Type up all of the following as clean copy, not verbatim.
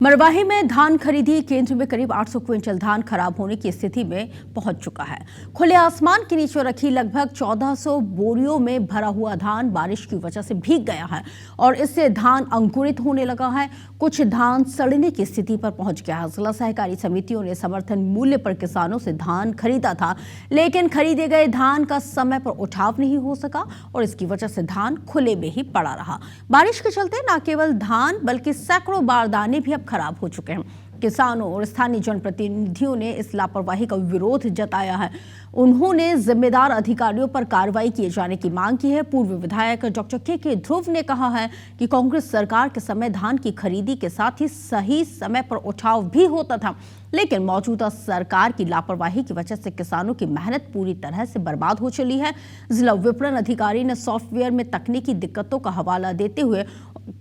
मरवाही में धान खरीदी केंद्र में करीब 800 क्विंटल धान खराब होने की स्थिति में पहुंच चुका है। खुले आसमान के नीचे रखी लगभग 1400 बोरियों में भरा हुआ धान बारिश की वजह से भीग गया है और इससे धान अंकुरित होने लगा है। कुछ धान सड़ने की स्थिति पर पहुंच गया है। जिला सहकारी समितियों ने समर्थन मूल्य पर किसानों से धान खरीदा था, लेकिन खरीदे गए धान का समय पर उठाव नहीं हो सका और इसकी वजह से धान खुले में ही पड़ा रहा। बारिश के चलते न केवल धान बल्कि सैकड़ों बारदाने भी खराब हो चुके हैं। किसानों और स्थानीय जनप्रतिनिधियों ने इस लापरवाही का विरोध जताया है। उन्होंने जिम्मेदार अधिकारियों पर कार्रवाई किए जाने की मांग की है। पूर्व विधायक डॉक्टर के ध्रुव ने कहा है कि कांग्रेस सरकार के समय धान की खरीदी के साथ ही सही समय पर उठाव भी होता था, लेकिन मौजूदा सरकार की लापरवाही की वजह से किसानों की मेहनत पूरी तरह से बर्बाद हो चली है। जिला विपणन अधिकारी ने सॉफ्टवेयर में तकनीकी दिक्कतों का हवाला देते हुए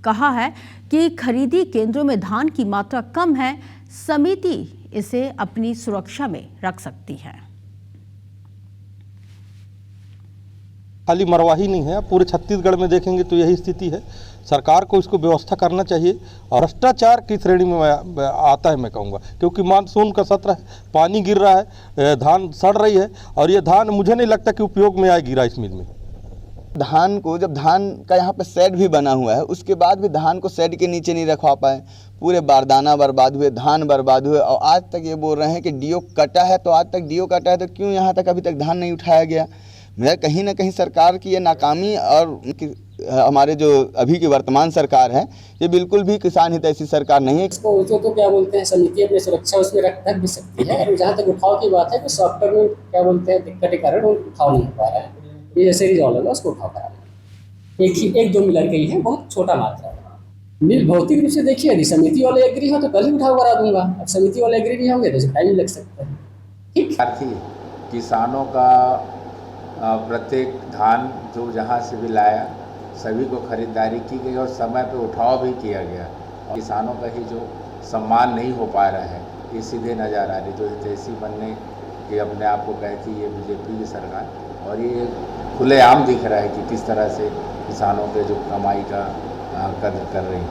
कहा है कि खरीदी केंद्रों में धान की मात्रा कम है, समिति इसे अपनी सुरक्षा में रख सकती है। खाली मरवाही नहीं है, पूरे छत्तीसगढ़ में देखेंगे तो यही स्थिति है। सरकार को इसको व्यवस्था करना चाहिए और भ्रष्टाचार की श्रेणी में आता है मैं कहूँगा, क्योंकि मानसून का सत्र है, पानी गिर रहा है, धान सड़ रही है और ये धान मुझे नहीं लगता कि उपयोग में आएगी राइस मिल में। धान को जब धान का यहाँ पे शेड भी बना हुआ है, उसके बाद भी धान को शेड के नीचे नहीं रखवा पाए, पूरे बारदाना बर्बाद हुए, धान बर्बाद हुए और आज तक ये बोल रहे हैं कि डीओ कटा है। तो आज तक डीओ कटा है तो क्यों यहाँ तक अभी तक धान नहीं उठाया गया? मेरा कहीं ना कहीं सरकार की ये नाकामी और हमारे जो अभी की वर्तमान सरकार है, ये बिल्कुल भी किसान हितैषी सरकार नहीं है। इसको तो क्या बोलते हैं, समिति अपनी सुरक्षा उसमें रख भी सकती है। और जहाँ तक उठाव की बात है तो सॉफ्टवेयर में क्या बोलते हैं दिक्कत के कारण उठाव नहीं हो पा रहा है। ये जैसे रिजॉल्व होगा उसको उठाव करा एक दो मिलर ही है, बहुत छोटा मात्रा है। मिल भौतिक रूप से देखिए, यदि समिति वाले एग्री हो तो कल ही उठाव करा दूंगा। अब समिति वाले एग्री नहीं होंगे तो टाइम लग सकता है। ठीक, किसानों का प्रत्येक धान जो जहाँ से भी लाया सभी को खरीदारी की गई और समय पे उठाव भी किया गया। किसानों का ही जो सम्मान नहीं हो पा रहा है, ये सीधे नज़र आ रही जो हितैषी बनने के अपने आप को कहती है बीजेपी की सरकार, और ये खुलेआम दिख रहा है कि किस तरह से किसानों के जो कमाई का कदर कर रही है।